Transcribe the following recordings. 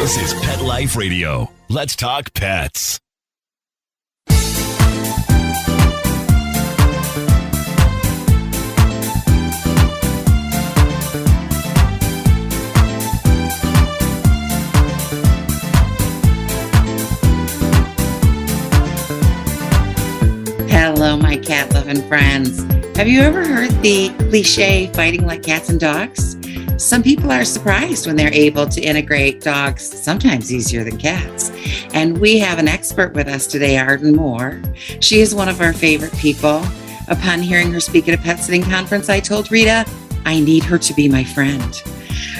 This is Pet Life Radio. Let's talk pets. Hello, my cat-loving friends. Have you ever heard the cliche, fighting like cats and dogs? Some people are surprised when they're able to integrate dogs, sometimes easier than cats. And we have an expert with us today, Arden Moore. She is one of our favorite people. Upon hearing her speak at a pet sitting conference, I told Rita, I need her to be my friend.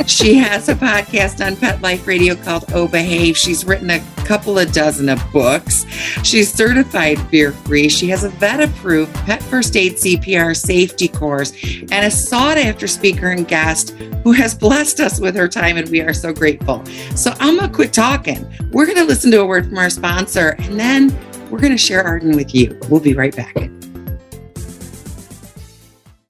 She has a podcast on Pet Life Radio called Oh Behave. She's written a couple of dozen of books. She's certified fear-free. She has a vet-approved pet first aid CPR safety course and a sought-after speaker and guest who has blessed us with her time, and we are so grateful. So I'm going to quit talking. We're going to listen to a word from our sponsor, and then we're going to share Arden with you. We'll be right back.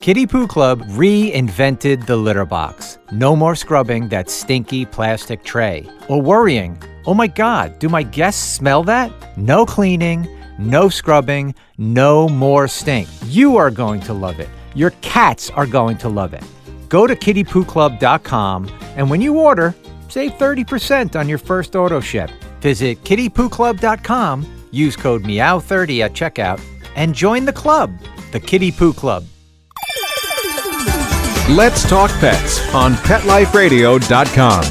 Kitty Poo Club reinvented the litter box. No more scrubbing that stinky plastic tray. Or worrying, oh my God, do my guests smell that? No cleaning, no scrubbing, no more stink. You are going to love it. Your cats are going to love it. Go to kittypooclub.com and when you order, save 30% on your first auto ship. Visit kittypooclub.com, use code MEOW30 at checkout, and join the club, the Kitty Poo Club. Let's Talk Pets on PetLifeRadio.com.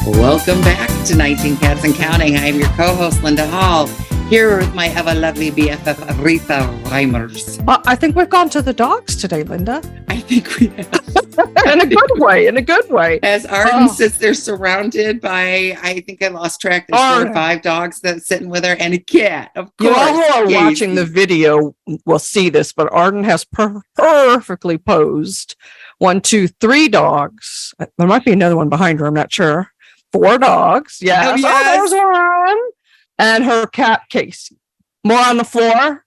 Welcome back to 19 Cats and Counting. I am your co-host, Linda Hall, here with my ever-lovely BFF, Rita Reimers. I think we've gone to the dogs today, Linda. I think we have. In a good way. As Arden sits there surrounded by, I think I lost track, there's 4 or 5 dogs that's sitting with her and a cat, of course. You all who are watching the video will see this, but Arden has perfectly posed 1, 2, 3 dogs. There might be another one behind her, I'm not sure. 4 dogs. Yes. Oh, yes. There's one. And her cat, Casey. More on the floor.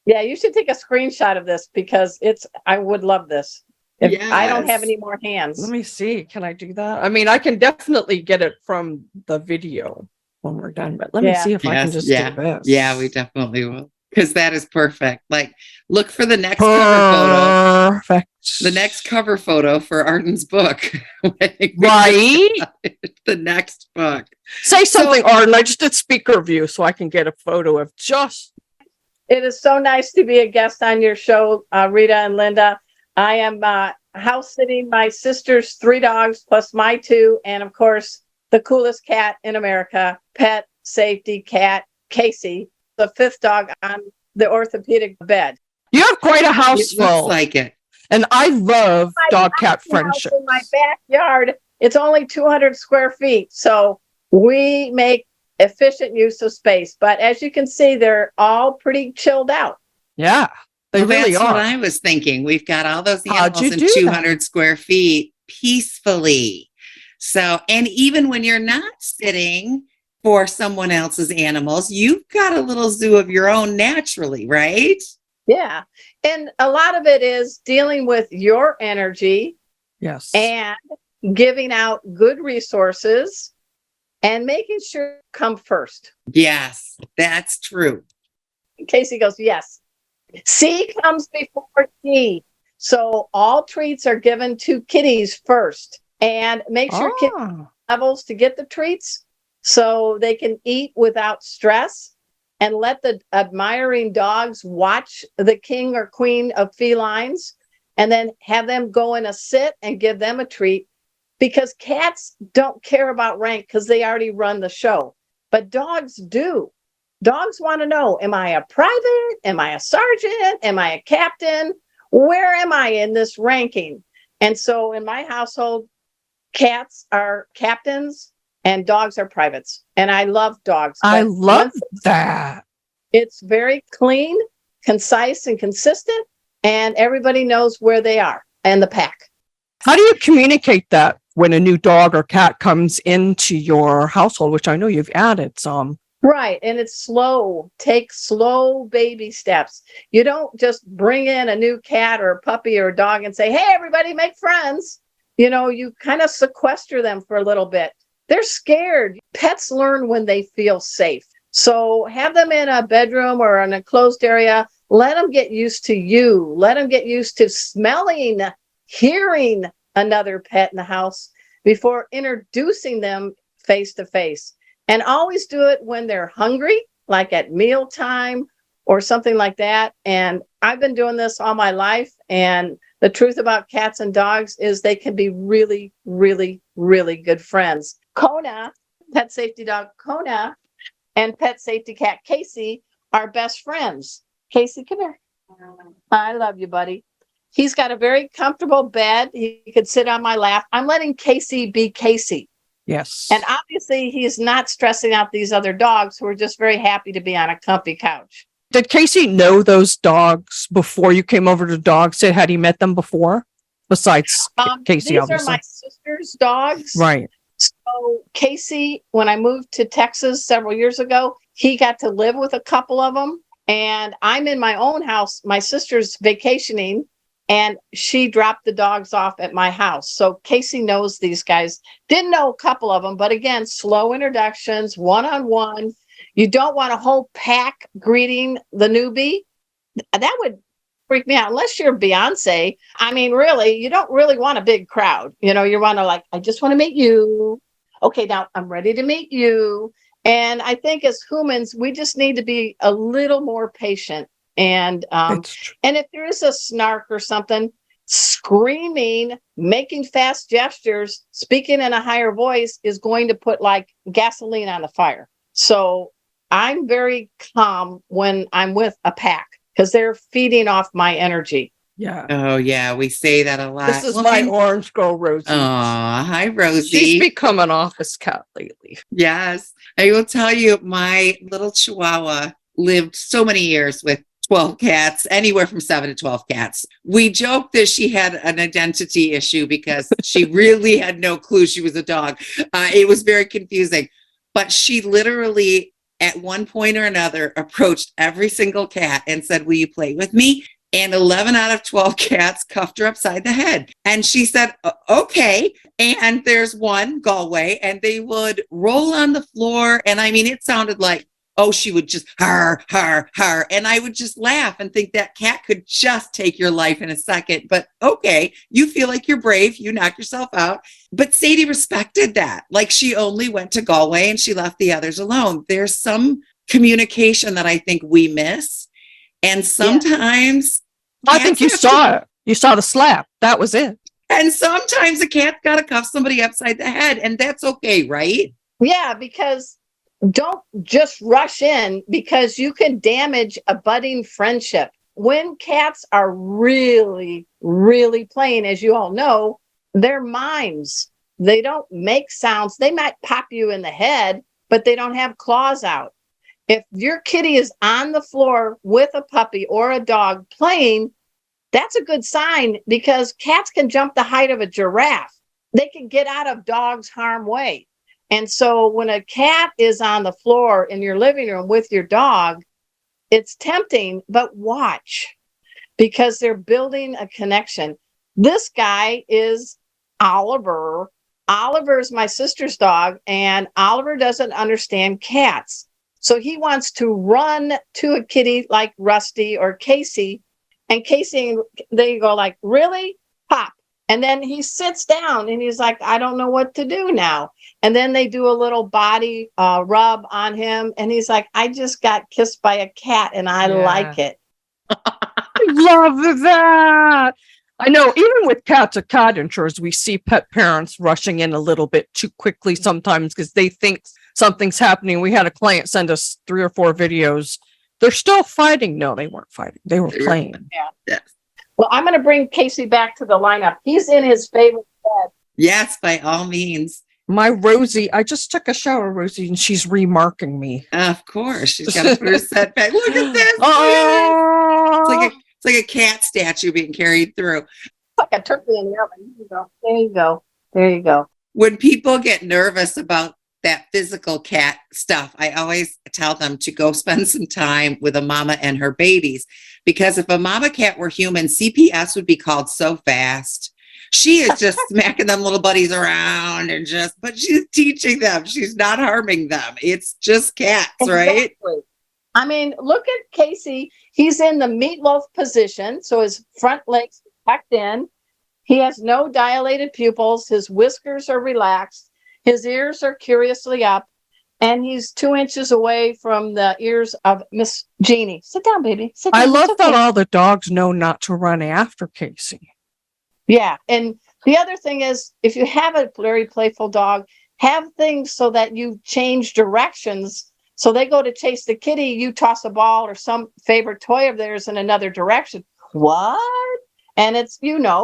Yeah, you should take a screenshot of this because I would love this. If I don't have any more hands. Let me see. Can I do that? I mean, I can definitely get it from the video when we're done, but let me see if I can just do this. Yeah, we definitely will. Because that is perfect. Like, look for the next cover photo. Perfect. The next cover photo for Arden's book. Right? The next book. Say something, Arden. I just did speaker view so I can get a photo of just. It is so nice to be a guest on your show, Rita and Linda. I am house sitting my sister's 3 dogs plus my 2. And of course, the coolest cat in America, pet safety cat, Casey, the 5th dog on the orthopedic bed. You have quite a house It looks full. like it. And I love dog-cat friendship. In my backyard, it's only 200 square feet. So we make efficient use of space. But as you can see, they're all pretty chilled out. Yeah, they really that's are. what I was thinking. We've got all those How'd animals you in do 200 square feet peacefully. So, and even when you're not sitting for someone else's animals, you've got a little zoo of your own naturally, right? Yeah. And a lot of it is dealing with your energy. Yes. And giving out good resources and making sure you come first. Yes, that's true. Casey goes, yes. C comes before D. So all treats are given to kitties first. And make sure kitties have levels to get the treats so they can eat without stress. And let the admiring dogs watch the king or queen of felines and then have them go in a sit and give them a treat, because cats don't care about rank because they already run the show. But dogs do. Dogs want to know, am I a private? Am I a sergeant? Am I a captain? Where am I in this ranking? And so in my household, cats are captains and dogs are privates. And I love dogs. I love that. It's very clean, concise, and consistent. And everybody knows where they are and the pack. How do you communicate that when a new dog or cat comes into your household, which I know you've added some? Right. And it's slow. Take slow baby steps. You don't just bring in a new cat or a puppy or a dog and say, hey, everybody, make friends. You kind of sequester them for a little bit. They're scared. Pets learn when they feel safe. So have them in a bedroom or in a closed area. Let them get used to you. Let them get used to smelling, hearing another pet in the house before introducing them face to face. And always do it when they're hungry, like at mealtime or something like that. And I've been doing this all my life. And the truth about cats and dogs is they can be really, really, really good friends. Kona, pet safety dog Kona, and pet safety cat Casey are best friends. Casey, come here. I love you, buddy. He's got a very comfortable bed. He could sit on my lap. I'm letting Casey be Casey. Yes. And obviously, he's not stressing out these other dogs who are just very happy to be on a comfy couch. Did Casey know those dogs before you came over to dog sit? Had he met them before? Besides Casey, these obviously. Are my sister's dogs. Right. So Casey, when I moved to Texas several years ago, he got to live with a couple of them. And I'm in my own house. My sister's vacationing. And she dropped the dogs off at my house. So Casey knows these guys. Didn't know a couple of them, but again, slow introductions, one-on-one. You don't want a whole pack greeting the newbie. That would freak me out. Unless you're Beyonce. I mean, really, you don't really want a big crowd. You want to I just want to meet you. Okay, now I'm ready to meet you. And I think as humans, we just need to be a little more patient. And if there is a snark or something, screaming, making fast gestures, speaking in a higher voice is going to put like gasoline on the fire. So I'm very calm when I'm with a pack because they're feeding off my energy. Yeah. Oh, yeah. We say that a lot. This is my orange girl, Rosie. Oh, hi, Rosie. She's become an office cat lately. Yes. I will tell you, my little Chihuahua lived so many years with 12 cats, anywhere from 7 to 12 cats. We joked that she had an identity issue because she really had no clue she was a dog. It was very confusing. But she literally, at one point or another, approached every single cat and said, will you play with me? And 11 out of 12 cats cuffed her upside the head. And she said, okay. And there's one, Galway, and they would roll on the floor. And I mean, it sounded like, oh, she would just har. And I would just laugh and think that cat could just take your life in a second. But okay, you feel like you're brave. You knock yourself out. But Sadie respected that. Like she only went to Galway and she left the others alone. There's some communication that I think we miss. And sometimes I think you saw it. You saw the slap. That was it. And sometimes a cat's got to cuff somebody upside the head. And that's okay, right? Yeah, because don't just rush in because you can damage a budding friendship. When cats are really, really playing, as you all know, they're mimes. They don't make sounds. They might pop you in the head, but they don't have claws out. If your kitty is on the floor with a puppy or a dog playing, that's a good sign because cats can jump the height of a giraffe. They can get out of dogs' harm way. And so when a cat is on the floor in your living room with your dog, it's tempting, but watch because they're building a connection. This guy is Oliver. Oliver is my sister's dog, and Oliver doesn't understand cats. So he wants to run to a kitty like Rusty or Casey, and Casey, they go like, really? Pop. And then he sits down and he's like, I don't know what to do now. And then they do a little body rub on him. And he's like, I just got kissed by a cat and I like it. I love that. I know, even with cats at cat insurers, we see pet parents rushing in a little bit too quickly sometimes because they think something's happening. We had a client send us 3 or 4 videos. They're still fighting. No, they weren't fighting. They were playing. Yeah. Well, I'm going to bring Casey back to the lineup. He's in his favorite bed. Yes, by all means. My Rosie, I just took a shower, Rosie, and she's remarking me. Of course. She's got to put her set back. Look at this. It's like a cat statue being carried through. It's like a turkey in the oven. There you go. There you go. When people get nervous about that physical cat stuff, I always tell them to go spend some time with a mama and her babies. Because if a mama cat were human, CPS would be called so fast. She is just smacking them little buddies around but she's teaching them. She's not harming them. It's just cats, right? Exactly. I mean, look at Casey. He's in the meatloaf position. So his front legs are tucked in. He has no dilated pupils. His whiskers are relaxed. His ears are curiously up. And he's 2 inches away from the ears of Miss Jeannie. Sit down, baby. Sit down. I love that all the dogs know not to run after Casey. Yeah. And the other thing is, if you have a very playful dog, have things so that you change directions. So they go to chase the kitty, you toss a ball or some favorite toy of theirs in another direction. What? And it's,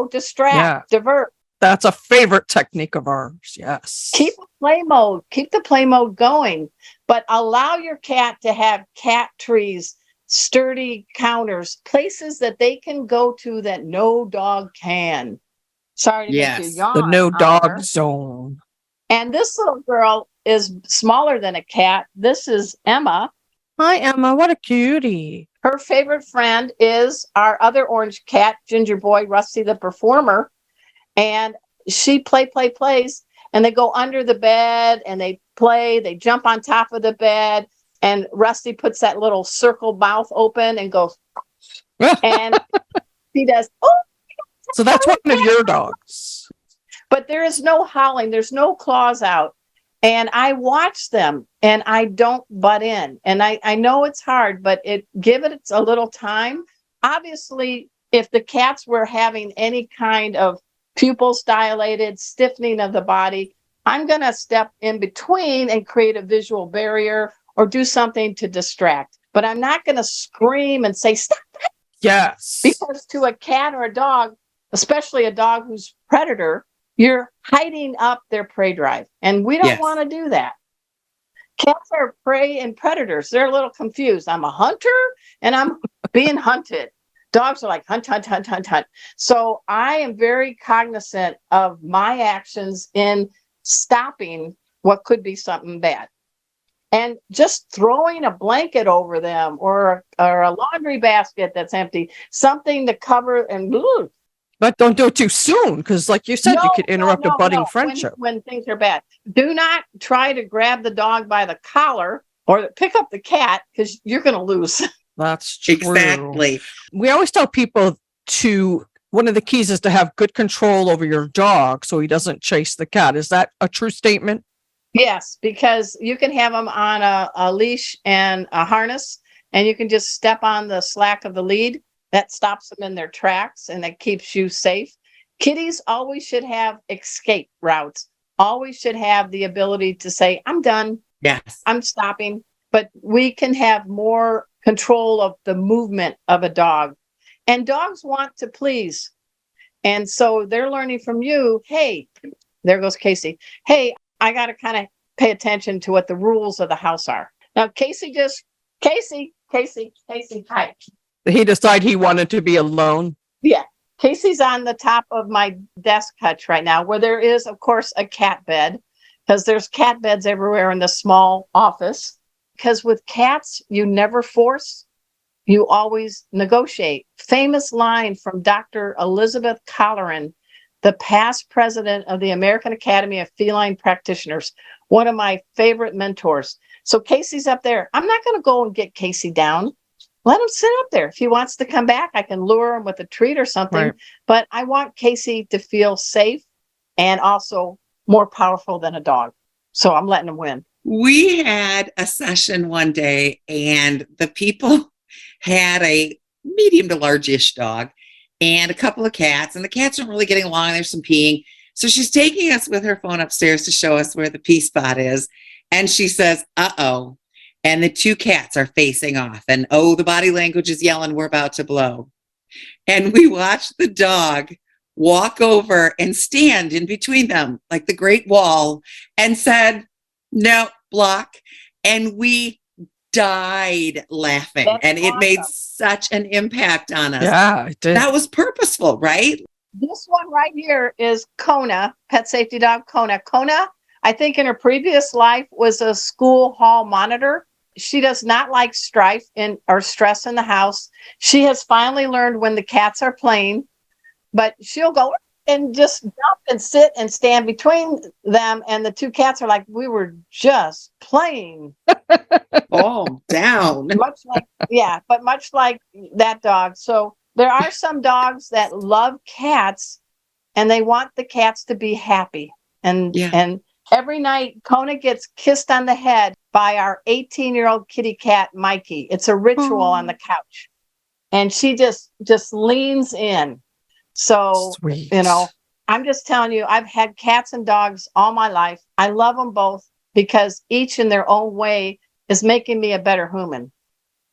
distract, divert. That's a favorite technique of ours. Yes. Keep the play mode going, but allow your cat to have cat trees, sturdy counters, places that they can go to that no dog can. Sorry to make you yawn. The no dog zone. And this little girl is smaller than a cat. This is Emma. Hi, Emma. What a cutie. Her favorite friend is our other orange cat, Ginger Boy, Rusty the Performer. And she plays. And they go under the bed and they play. They jump on top of the bed. And Rusty puts that little circle mouth open and goes. And he does. Oh. So that's one of your dogs. But there is no howling. There's no claws out. And I watch them and I don't butt in. And I know it's hard, but give it a little time. Obviously, if the cats were having any kind of pupils dilated, stiffening of the body, I'm going to step in between and create a visual barrier or do something to distract. But I'm not going to scream and say, stop that. Yes. Because to a cat or a dog, especially a dog who's predator, you're hiding up their prey drive. And we don't want to do that. Cats are prey and predators. They're a little confused. I'm a hunter and I'm being hunted. Dogs are like hunt. So I am very cognizant of my actions in stopping what could be something bad. And just throwing a blanket over them or a laundry basket that's empty, something to cover and But don't do it too soon, because like you said, you could interrupt a budding friendship. When things are bad. Do not try to grab the dog by the collar or pick up the cat, because you're going to lose. That's true. Exactly. We always tell people one of the keys is to have good control over your dog so he doesn't chase the cat. Is that a true statement? Yes, because you can have them on a leash and a harness, and you can just step on the slack of the lead. That stops them in their tracks and that keeps you safe. Kitties always should have escape routes, always should have the ability to say, I'm done. Yes. I'm stopping. But we can have more control of the movement of a dog. And dogs want to please. And so they're learning from you. Hey, there goes Casey. Hey, I got to kind of pay attention to what the rules of the house are. Now, Casey, hi. He decided he wanted to be alone. Yeah. Casey's on the top of my desk hutch right now, where there is, of course, a cat bed, because there's cat beds everywhere in the small office. Because with cats, you never force, you always negotiate. Famous line from Dr. Elizabeth Colleran, the past president of the American Academy of Feline Practitioners, one of my favorite mentors. So Casey's up there. I'm not going to go and get Casey down. Let him sit up there. If he wants to come back, I can lure him with a treat or something. Right. But I want Casey to feel safe and also more powerful than a dog. So I'm letting him win. We had a session one day and the people had a medium to large-ish dog and a couple of cats, and the cats aren't really getting along. There's some peeing. So she's taking us with her phone upstairs to show us where the pee spot is. And she says, uh-oh. And the two cats are facing off. And, the body language is yelling, we're about to blow. And we watched the dog walk over and stand in between them like the Great Wall and said, no, block. And we died laughing. That's and it awesome. Made such an impact on us. Yeah, it did. That was purposeful, right? This one right here is Kona, pet safety dog Kona. Kona, I think in her previous life was a school hall monitor. She does not like strife or stress in the house. She has finally learned when the cats are playing, but she'll go and just jump and sit and stand between them. And the two cats are like, we were just playing. Oh, down. Much like that dog. So there are some dogs that love cats and they want the cats to be happy. And every night Kona gets kissed on the head by our 18-year-old kitty cat, Mikey. It's a ritual on the couch. And she just leans in. So, Sweet. I'm just telling you, I've had cats and dogs all my life. I love them both because each in their own way is making me a better human.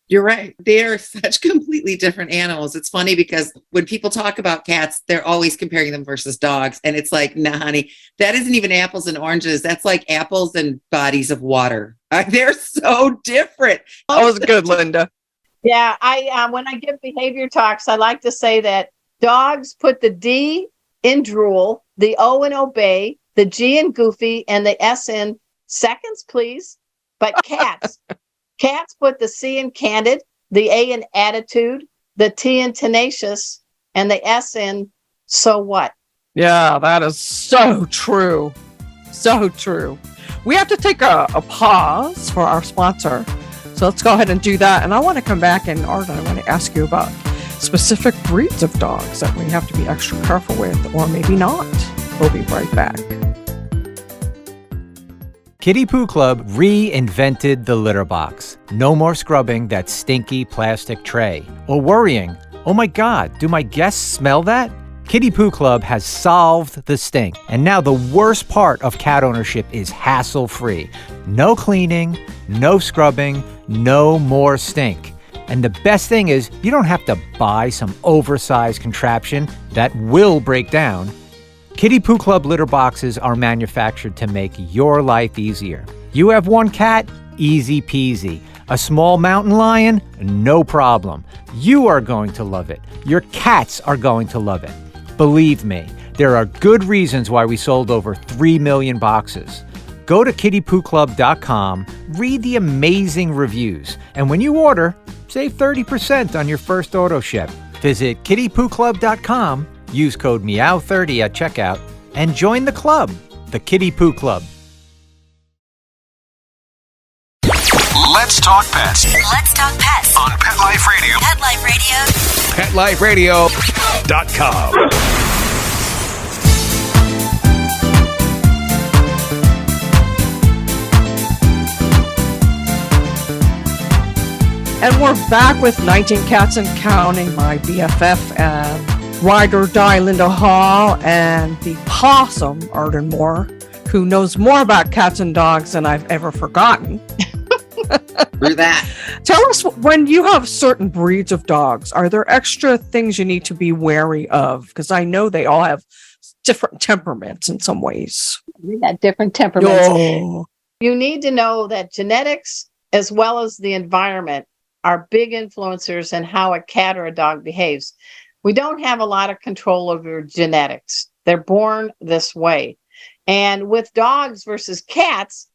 You're right. They are such completely different animals. It's funny because when people talk about cats, they're always comparing them versus dogs. And it's like, nah, honey, that isn't even apples and oranges. That's like apples and bodies of water. They're so different. That was good, Linda. Yeah, when I give behavior talks, I like to say that dogs put the D in drool, the O in obey, the G in goofy, and the S in seconds, please. But cats put the C in candid, the A in attitude, the T in tenacious, and the S in so what? Yeah, that is so true. So true. We have to take a pause for our sponsor. So let's go ahead and do that. And I want to come back and Arden, I want to ask you about specific breeds of dogs that we have to be extra careful with, or maybe not. We'll be right back. Kitty Poo Club reinvented the litter box. No more scrubbing that stinky plastic tray. Or worrying, oh my God, do my guests smell that? Kitty Poo Club has solved the stink. And now the worst part of cat ownership is hassle-free. No cleaning, no scrubbing, no more stink. And the best thing is, you don't have to buy some oversized contraption that will break down. Kitty Poo Club litter boxes are manufactured to make your life easier. You have one cat? Easy peasy. A small mountain lion? No problem. You are going to love it. Your cats are going to love it. Believe me, there are good reasons why we sold over 3 million boxes. Go to kittypooclub.com, read the amazing reviews, and when you order, save 30% on your first auto ship. Visit kittypooclub.com, use code MEOW30 at checkout, and join the club, the Kitty Poo Club. Let's talk pets Let's talk pets on Pet Life Radio. Pet Life Radio. PetLifeRadio.com. And we're back with 19 Cats and Counting, my BFF and ride or die Linda Hall, and the possum Arden Moore, who knows more about cats and dogs than I've ever forgotten. Through that. Tell us, when you have certain breeds of dogs, are there extra things you need to be wary of? Because I know they all have different temperaments in some ways. We got different temperaments. Oh. You need to know that genetics, as well as the environment, are big influencers in how a cat or a dog behaves. We don't have a lot of control over genetics. They're born this way. And with dogs versus cats,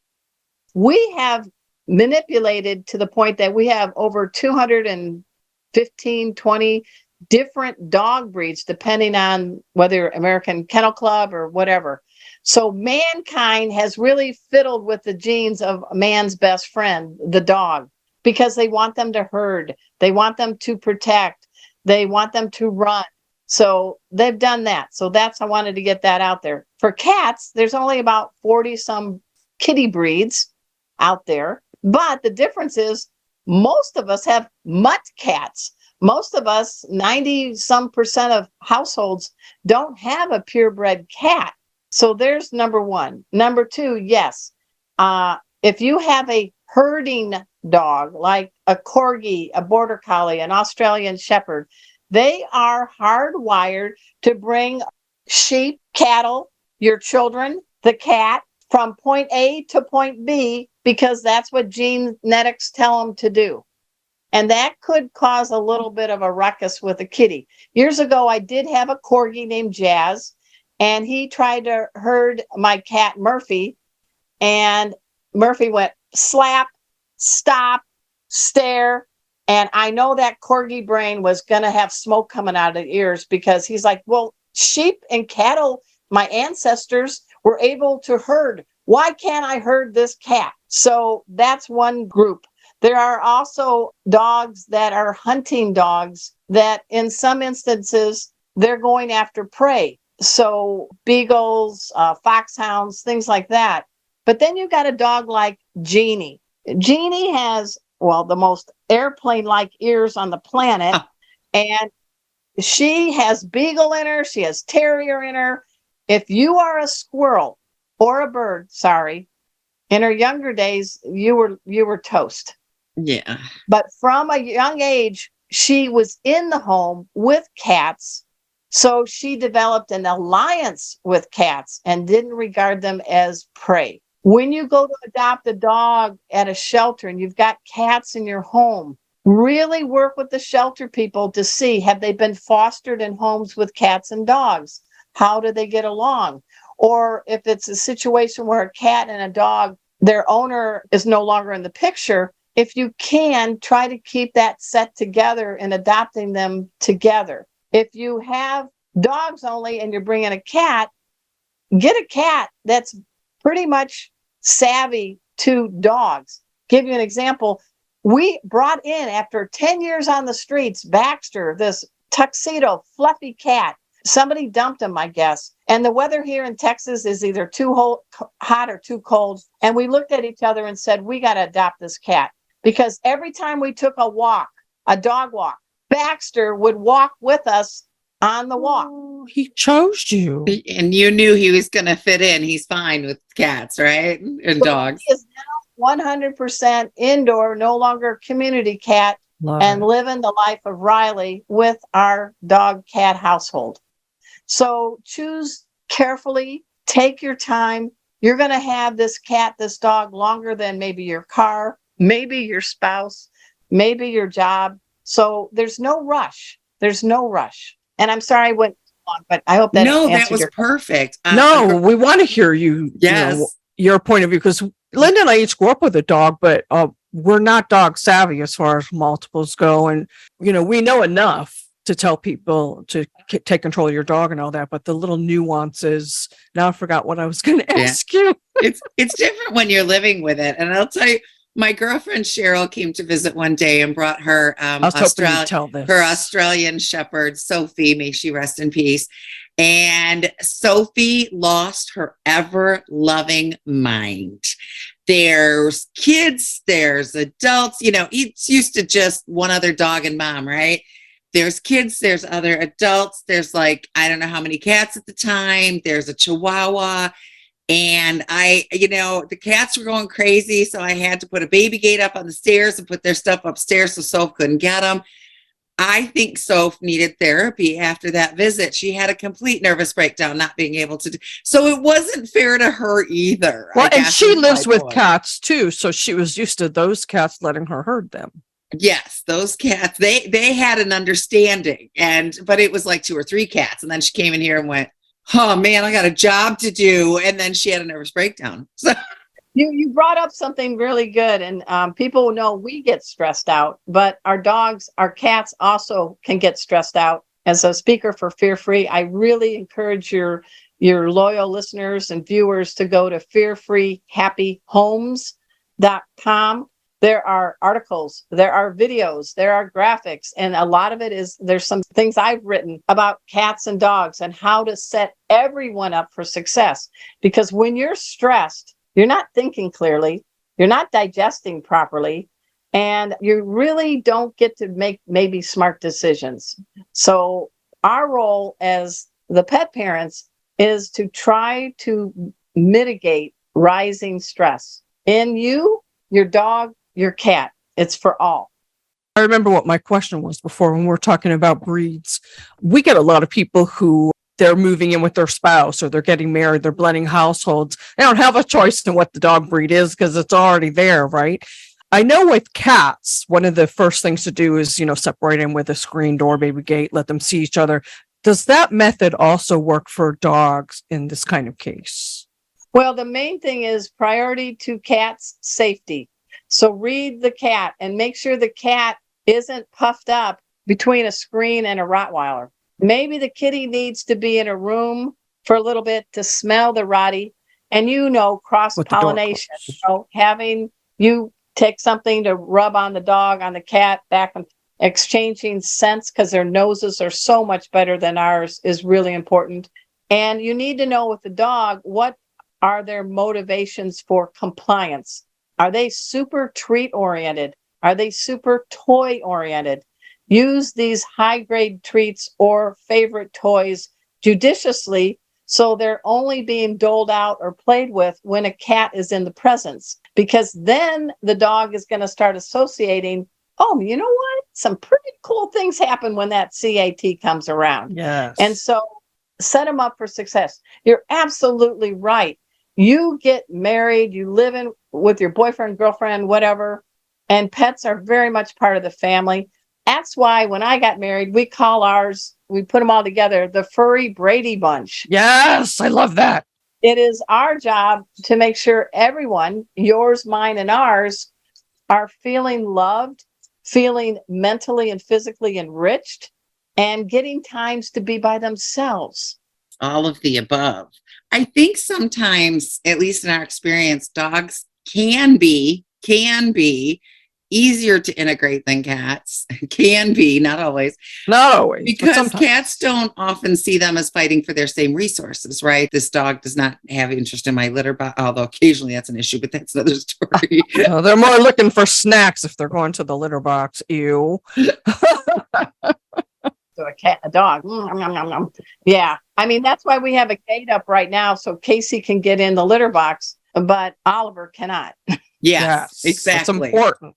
we have manipulated to the point that we have over 215, 20 different dog breeds, depending on whether American Kennel Club or whatever. So mankind has really fiddled with the genes of man's best friend, the dog, because they want them to herd. They want them to protect. They want them to run. So they've done that. So I wanted to get that out there. For cats, there's only about 40 some kitty breeds out there. But the difference is most of us have mutt cats. Most of us, 90 some percent of households, don't have a purebred cat. So there's number one. Number two, yes. If you have a herding dog, like a corgi, a border collie, an Australian shepherd, they are hardwired to bring sheep, cattle, your children, the cat, from point A to point B, because that's what genetics tell them to do. And that could cause a little bit of a ruckus with a kitty. Years ago, I did have a corgi named Jazz, and he tried to herd my cat Murphy, And Murphy went slap, stop, stare. And I know that corgi brain was going to have smoke coming out of the ears, because he's like, well, sheep and cattle, my ancestors were able to herd. Why can't I herd this cat? So that's one group. There are also dogs that are hunting dogs that in some instances, they're going after prey. So beagles, foxhounds, things like that. But then you got a dog like Jeannie. Jeannie has, well, the most airplane-like ears on the planet. And she has beagle in her. She has terrier in her. If you are a squirrel or a bird, sorry, in her younger days, you were toast. Yeah. But from a young age, she was in the home with cats. So she developed an alliance with cats and didn't regard them as prey. When you go to adopt a dog at a shelter and you've got cats in your home, really work with the shelter people to see, have they been fostered in homes with cats and dogs? How do they get along? Or if it's a situation where a cat and a dog, their owner is no longer in the picture, if you can, try to keep that set together and adopting them together. If you have dogs only and you're bringing a cat, get a cat that's pretty much savvy to dogs. Give you an example. We brought in, after 10 years on the streets, Baxter, this tuxedo, fluffy cat. Somebody dumped him, I guess. And the weather here in Texas is either too hot or too cold. And we looked at each other and said, we got to adopt this cat. Because every time we took a walk, a dog walk, Baxter would walk with us on the walk. Oh, he chose you. And you knew he was going to fit in. He's fine with cats, right? And dogs. He is now 100% indoor, no longer community cat, and living the life of Riley with our dog cat household. So choose carefully, take your time. You're going to have this cat, this dog longer than maybe your car, maybe your spouse, maybe your job. So there's no rush. There's no rush. And I'm sorry I went on, but I hope that that was perfect. No, we want to hear you. Yes. You know, your point of view, because Linda and I each grew up with a dog, but we're not dog savvy as far as multiples go. And, you know, we know enough to tell people to take control of your dog and all that, but the little nuances, now I forgot what I was going to ask you. It's different when you're living with it. And I'll tell you, my girlfriend Cheryl came to visit one day and brought her her Australian Shepherd, Sophie, may she rest in peace. And Sophie lost her ever-loving mind. There's kids, there's adults, you know, it's used to just one other dog and mom, right? There's kids, there's other adults, there's like, I don't know how many cats at the time, there's a Chihuahua. And the cats were going crazy. So I had to put a baby gate up on the stairs and put their stuff upstairs so Soph couldn't get them. I think Soph needed therapy after that visit. She had a complete nervous breakdown, not being able to do. So it wasn't fair to her either. Well, and she lives with cats too. So she was used to those cats letting her herd them. Yes, those cats, they had an understanding, but it was like 2 or 3 cats. And then she came in here and went, oh man, I got a job to do. And then she had a nervous breakdown. So you brought up something really good. And people know we get stressed out, but our dogs, our cats also can get stressed out. As a speaker for Fear Free, I really encourage your loyal listeners and viewers to go to fearfreehappyhomes.com. There are articles, there are videos, there are graphics, and a lot of it is, there's some things I've written about cats and dogs and how to set everyone up for success. Because when you're stressed, you're not thinking clearly, you're not digesting properly, and you really don't get to make maybe smart decisions. So our role as the pet parents is to try to mitigate rising stress in you, your dog, your cat. It's for all. I remember what my question was before when we were talking about breeds. We get a lot of people who they're moving in with their spouse or they're getting married, they're blending households. They don't have a choice in what the dog breed is because it's already there, right? I know with cats, one of the first things to do is, separate them with a screen door, baby gate, let them see each other. Does that method also work for dogs in this kind of case? Well, the main thing is priority to cat's safety. So read the cat and make sure the cat isn't puffed up between a screen and a Rottweiler. Maybe the kitty needs to be in a room for a little bit to smell the Rottie. And cross-pollination, having you take something to rub on the dog, on the cat, back and exchanging scents because their noses are so much better than ours is really important. And you need to know with the dog, what are their motivations for compliance? Are they super treat oriented? Are they super toy oriented? Use these high grade treats or favorite toys judiciously, so they're only being doled out or played with when a cat is in the presence, because then the dog is going to start associating, oh, you know what? Some pretty cool things happen when that CAT comes around. Yes. And so set them up for success. You're absolutely right. You get married, you live in with your boyfriend, girlfriend, whatever, and pets are very much part of the family. That's why when I got married, we call ours, we put them all together, the Furry Brady Bunch. Yes, I love that. It is our job to make sure everyone, yours, mine, and ours, are feeling loved, feeling mentally and physically enriched, and getting times to be by themselves. All of the above. I think sometimes, at least in our experience, dogs can be easier to integrate than cats. Can be, not always. Not always. Because cats don't often see them as fighting for their same resources, right? This dog does not have interest in my litter box, although occasionally that's an issue, but that's another story. No, they're more looking for snacks if they're going to the litter box. Ew. So a dog. Yeah. I mean, that's why we have a gate up right now so Casey can get in the litter box, but Oliver cannot. Yes, exactly. It's important.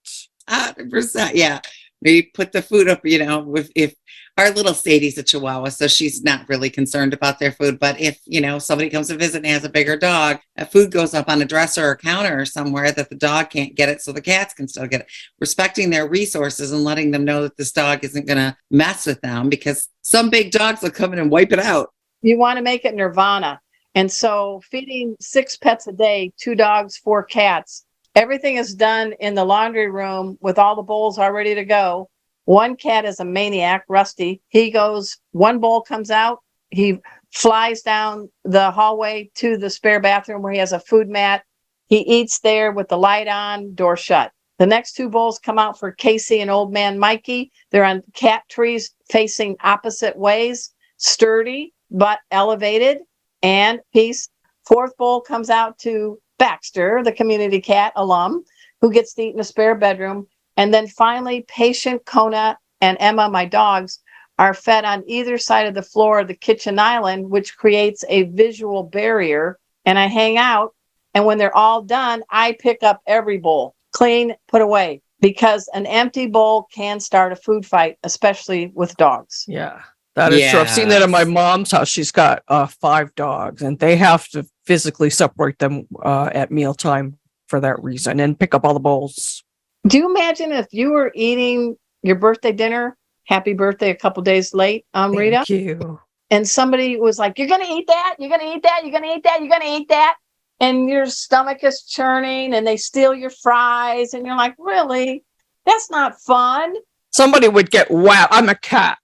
100%. Yeah. We put the food up, if our little Sadie's a Chihuahua, so she's not really concerned about their food. But if, somebody comes to visit and has a bigger dog, food goes up on a dresser or counter or somewhere that the dog can't get it, so the cats can still get it. Respecting their resources and letting them know that this dog isn't going to mess with them, because some big dogs will come in and wipe it out. You want to make it nirvana. And so feeding 6 pets a day, 2 dogs, 4 cats, everything is done in the laundry room with all the bowls all ready to go. One cat is a maniac, Rusty. He goes, one bowl comes out, he flies down the hallway to the spare bathroom where he has a food mat. He eats there with the light on, door shut. The next 2 bowls come out for Casey and old man Mikey. They're on cat trees facing opposite ways, sturdy but elevated, and peace. 4th bowl comes out to Baxter, the community cat alum, who gets to eat in a spare bedroom. And then finally, Patient, Kona, and Emma, my dogs, are fed on either side of the floor of the kitchen island, which creates a visual barrier. And I hang out. And when they're all done, I pick up every bowl, clean, put away, because an empty bowl can start a food fight, especially with dogs. Yeah. That is true. I've seen that in my mom's house. She's got 5 dogs, and they have to physically separate them at mealtime for that reason and pick up all the bowls. Do you imagine if you were eating your birthday dinner, happy birthday, a couple days late, Rita? Thank you. And somebody was like, you're going to eat that? You're going to eat that? You're going to eat that? You're going to eat that? And your stomach is churning and they steal your fries. And you're like, really? That's not fun. Somebody would get wet. I'm a cat.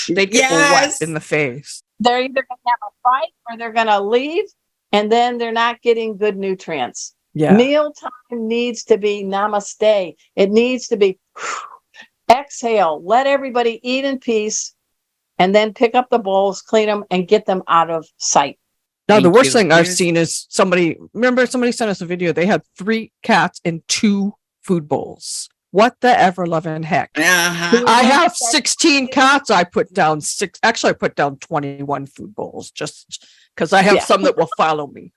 They'd get wet in the face. They're either going to have a fight or they're going to leave, and then they're not getting good nutrients. Yeah. Mealtime needs to be namaste. It needs to be exhale. Let everybody eat in peace, and then pick up the bowls, clean them, and get them out of sight. Now, the worst thing I've seen is somebody sent us a video. They had 3 cats in 2 food bowls. What the ever loving heck? Uh-huh. I have 16 cats. I put down 6. Actually, I put down 21 food bowls just because I have some that will follow me.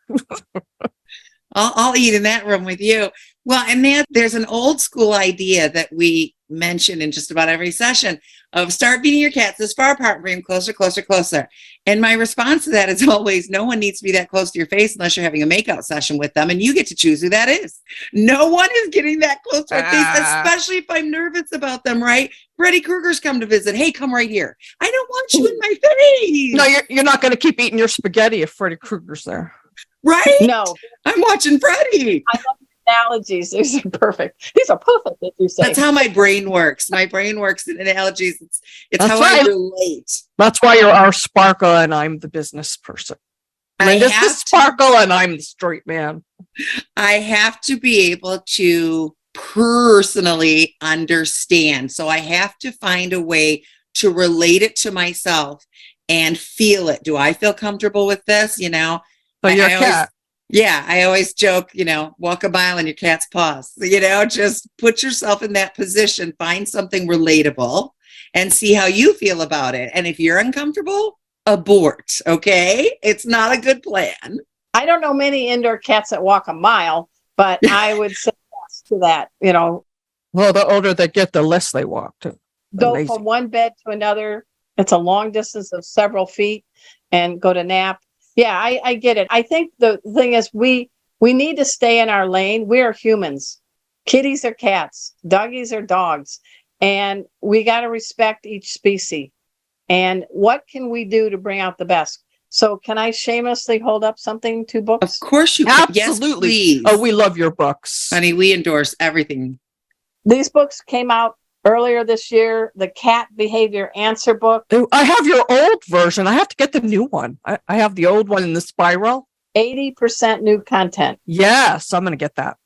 I'll eat in that room with you. Well, and there's an old school idea that we mention in just about every session of start beating your cats this far apart and bring them closer, closer, closer. And my response to that is always, no one needs to be that close to your face unless you're having a makeout session with them, and you get to choose who that is. No one is getting that close to my face, especially if I'm nervous about them, right? Freddy Krueger's come to visit. Hey, come right here. I don't want you in my face. No, you're not going to keep eating your spaghetti if Freddy Krueger's there. Right? No, I'm watching Freddie. I love analogies. These are perfect. These are perfect, as you say. That's how my brain works. My brain works in analogies. It's That's how right. I relate. That's why you're our sparkle and I'm the business person. Linda's the sparkle and I'm the straight man. I have to be able to personally understand. So I have to find a way to relate it to myself and feel it. Do I feel comfortable with this? You know, So you're a cat. I always joke, you know, walk a mile in your cat's paws, you know, just put yourself in that position, find something relatable and see how you feel about it. And if you're uncomfortable, abort. Okay. It's not a good plan. I don't know many indoor cats that walk a mile, but I would say yes to that. You know, Well, the older they get, the less they walk. go from one bed to another. It's a long distance of several feet and go to nap. Yeah, I get it. I think the thing is we need to stay in our lane. We are humans. Kitties are cats. Doggies are dogs. And we got to respect each species. And what can we do to bring out the best? So can I shamelessly hold up something, 2 books? Of course you can. Absolutely. Yes, please. Oh, we love your books. Honey, we endorse everything. These books came out earlier this year. The Cat Behavior Answer book. I have your old version. I have to get the new one. I have the old one in the spiral. 80% new content. Yes, I'm going to get that.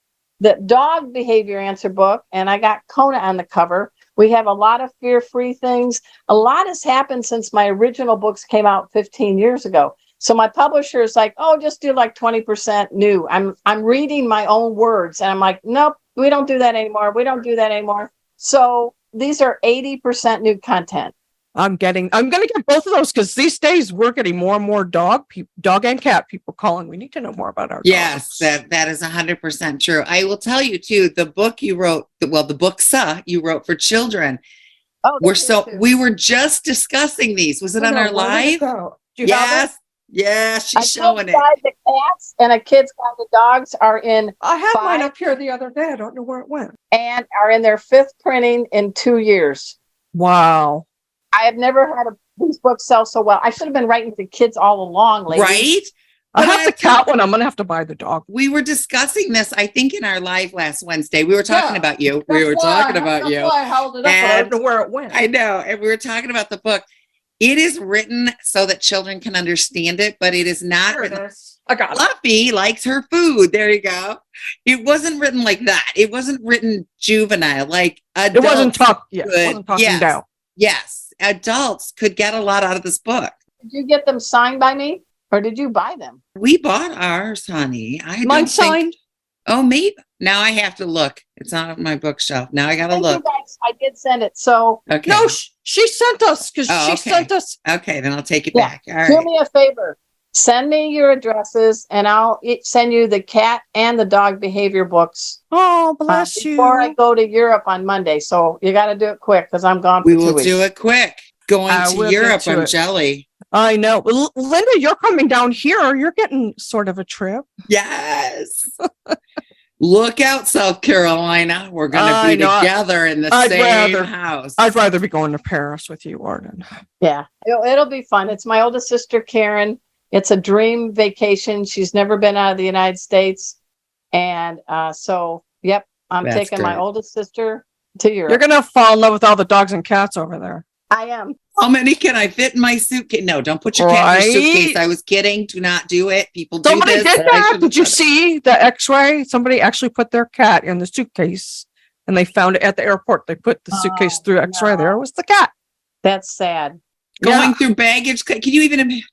The Dog Behavior Answer book, and I got Kona on the cover. We have a lot of fear-free things. A lot has happened since my original books came out 15 years ago. So my publisher is like, oh, just do like 20% new. I'm reading my own words. And I'm like, nope, we don't do that anymore. We don't do that anymore. So these are 80% new content. I'm going to get both of those because these days we're getting more and more dog and cat people calling. We need to know more about our Yes, dogs. that is 100% true. I will tell you too, the book you wrote, the books you wrote for children. Oh, we were just discussing these. Was it on our live? Do you have it? Yes, she's showing it. The cats and a kid's guide to dogs are in. I had mine up here the other day. I don't know where it went. And are in their 5th printing in 2 years. Wow. I have never had these books sell so well. I should have been writing to kids all along, ladies. Right? I have the cat one. I'm going to have to buy the dog. We were discussing this, I think, in our live last Wednesday. We were talking about you. We were talking about you. That's why I held it up. I don't know where it went. I know. And we were talking about the book. It is written so that children can understand it, but it is not written. I got it. Fluffy likes her food. There you go. It wasn't written like that. It wasn't written juvenile, like adults. It wasn't talking down. Yes. Adults could get a lot out of this book. Did you get them signed by me or did you buy them? We bought ours, honey. Mine signed. Oh, maybe. Now I have to look. It's on my bookshelf. Now I got to look. You guys, I did send it. So okay. No, she sent us because she sent us. Okay, then I'll take it back. All right. Do me a favor. Send me your addresses and I'll send you the cat and the dog behavior books. Oh, bless you. Before I go to Europe on Monday. So you got to do it quick because I'm gone for 2 weeks. We will do it quick. Going to Europe, I'm jelly. I know. Linda, you're coming down here. You're getting sort of a trip. Yes. Look out, South Carolina. We're going to be together in the same house. I'd rather be going to Paris with you, Arden. Yeah, it'll be fun. It's my oldest sister, Karen. It's a dream vacation. She's never been out of the United States. And so, yep, I'm taking my oldest sister to Europe. You're going to fall in love with all the dogs and cats over there. I am. How many can I fit in my suitcase? No, don't put your cat in your suitcase. I was kidding. Do not do it. People do Somebody this. did that. Did you see the x-ray? Somebody actually put their cat in the suitcase and they found it at the airport. They put the suitcase through x-ray. No. There was the cat. That's sad. Going through baggage. Can you even imagine?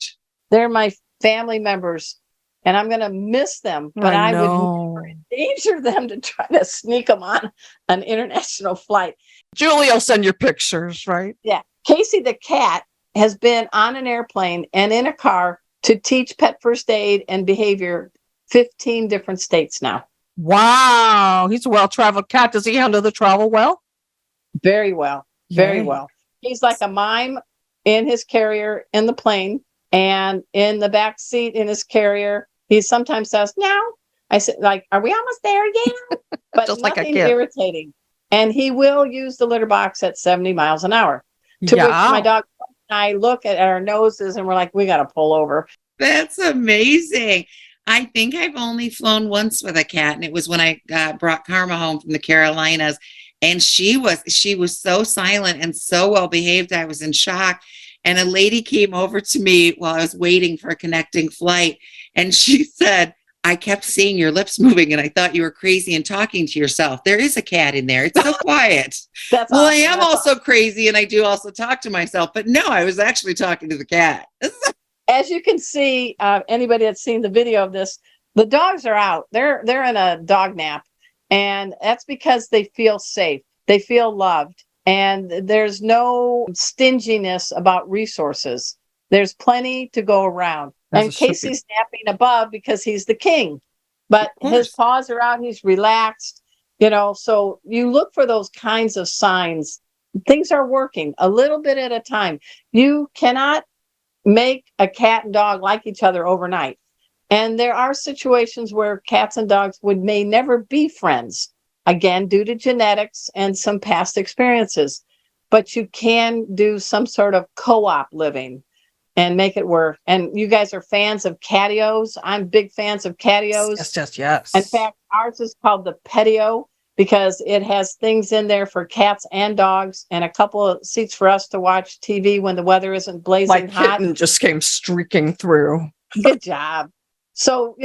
They're my family members and I'm going to miss them, but I would never endanger them to try to sneak them on an international flight. Julie will send you pictures, right? Yeah. Casey the cat has been on an airplane and in a car to teach pet first aid and behavior 15 different states now. Wow. He's a well-traveled cat. Does he handle the travel well? Very well. Very well. He's like a mime in his carrier in the plane and in the back seat in his carrier. He sometimes says, "Now." I said, like, "Are we almost there again?" But just nothing like a kid. Irritating. And he will use the litter box at 70 miles an hour. To which my dog and I look at our noses and we're like, we got to pull over. That's amazing. I think I've only flown once with a cat, and it was when I brought Karma home from the Carolinas, and she was so silent and so well behaved. I was in shock. And a lady came over to me while I was waiting for a connecting flight, and she said, I kept seeing your lips moving and I thought you were crazy and talking to yourself. There is a cat in there. It's so quiet. That's well, awesome. I am also crazy and I do also talk to myself, but no, I was actually talking to the cat. As you can see, anybody that's seen the video of this, the dogs are out. They're in a dog nap, and that's because they feel safe. They feel loved, and there's no stinginess about resources. There's plenty to go around. And Casey's napping above because he's the king, but his paws are out. He's relaxed, so you look for those kinds of signs. Things are working a little bit at a time. You cannot make a cat and dog like each other overnight. And there are situations where cats and dogs may never be friends, again, due to genetics and some past experiences. But you can do some sort of co-op living and make it work. And you guys are fans of catios. I'm big fans of catios. Yes. In fact, ours is called the Petio because it has things in there for cats and dogs and a couple of seats for us to watch TV when the weather isn't blazing hot. My kitten just came streaking through. Good job. So,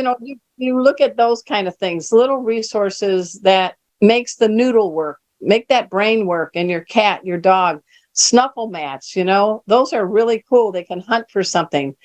you look at those kind of things, little resources that makes the noodle work, make that brain work, and your cat, your dog. Snuffle mats, those are really cool. They can hunt for something.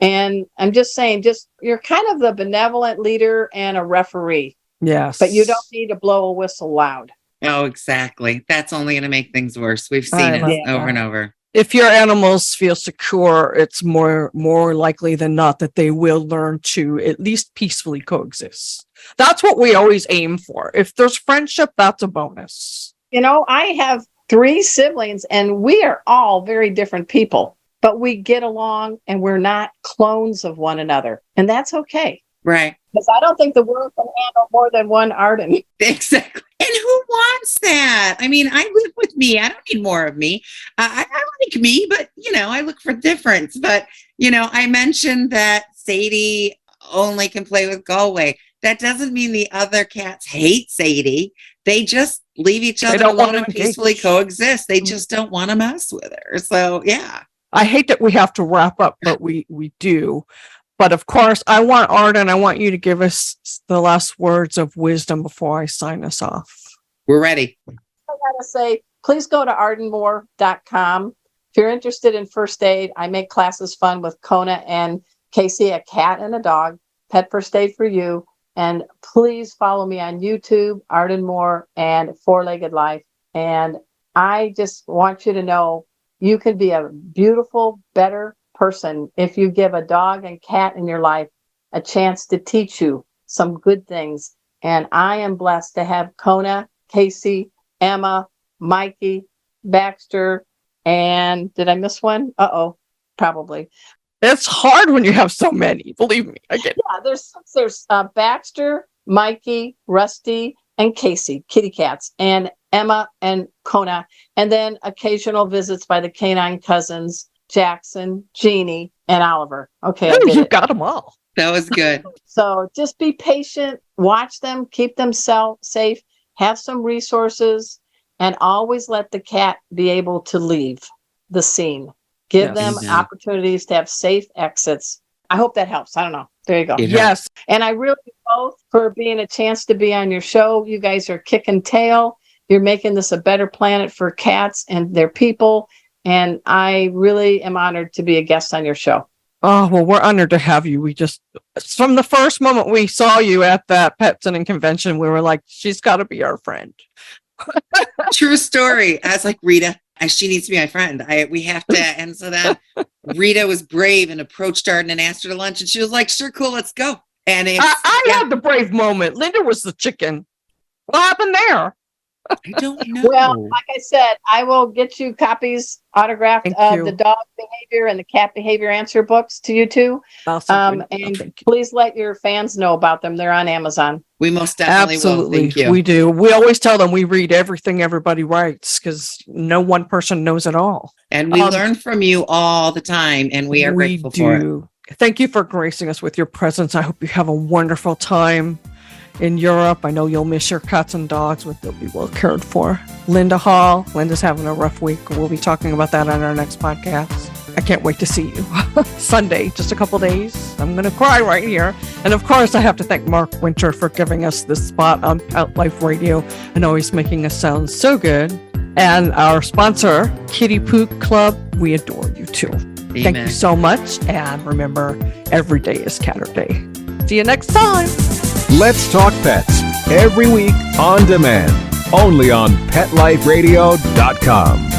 And I'm just saying, you're kind of the benevolent leader and a referee. Yes. But you don't need to blow a whistle loud. Oh, exactly. That's only going to make things worse. We've seen it over and over. If your animals feel secure, it's more likely than not that they will learn to at least peacefully coexist. That's what we always aim for. If there's friendship, that's a bonus. I have 3 siblings, and we are all very different people, but we get along and we're not clones of one another. And that's okay. Right. Because I don't think the world can handle more than one Arden. Exactly. And who wants that? I mean, I live with me. I don't need more of me. I like me, but, I look for difference. But, I mentioned that Sadie only can play with Galway. That doesn't mean the other cats hate Sadie. They just leave each other alone and peacefully coexist. They just don't want to mess with her. So, yeah. I hate that we have to wrap up, but we do. But of course, I want you to give us the last words of wisdom before I sign us off. We're ready. I got to say, please go to ardenmoore.com. If you're interested in first aid, I make classes fun with Kona and Casey, a cat and a dog, pet first aid for you. And please follow me on YouTube, Arden Moore and Four-Legged Life. And I just want you to know you can be a beautiful, better person if you give a dog and cat in your life a chance to teach you some good things. And I am blessed to have Kona, Casey, Emma, Mikey, Baxter, and did I miss one? Probably. It's hard when you have so many, believe me. Yeah, there's Baxter, Mikey, Rusty, and Casey, kitty cats, and Emma and Kona, and then occasional visits by the canine cousins, Jackson, Jeannie, and Oliver. Okay, you got them all. That was good. So just be patient, watch them, keep them safe, have some resources, and always let the cat be able to leave the scene. Give them opportunities to have safe exits. I hope that helps. I don't know. There you go. Yes. And I really both for being a chance to be on your show. You guys are kicking tail. You're making this a better planet for cats and their people. And I really am honored to be a guest on your show. Oh, well, we're honored to have you. We just, from the first moment we saw you at that Pet Sitting convention, we were like, she's got to be our friend. True story. I was like, Rita, she needs to be my friend. We have to. And so then Rita was brave and approached Arden and asked her to lunch. And she was like, sure, cool, let's go. And I had the brave moment. Linda was the chicken. What happened there? I don't know. Well, like I said, I will get you copies autographed of the dog behavior and the cat behavior answer books to you two. And please let your fans know about them. They're on Amazon. We most definitely will. Thank you. We do. We always tell them we read everything everybody writes because no one person knows it all. And we learn from you all the time, and we are grateful for it. thank you for gracing us with your presence. I hope you have a wonderful time in Europe. I know you'll miss your cats and dogs, but they'll be well cared for. Linda Hall. Linda's having a rough week. We'll be talking about that on our next podcast. I can't wait to see you. Sunday, just a couple days. I'm going to cry right here. And of course, I have to thank Mark Winter for giving us this spot on Pet Life Radio and always making us sound so good. And our sponsor, Kitty Poo Club, we adore you too. Amen. Thank you so much. And remember, every day is Catter Day. See you next time. Let's Talk Pets, every week on demand, only on PetLifeRadio.com.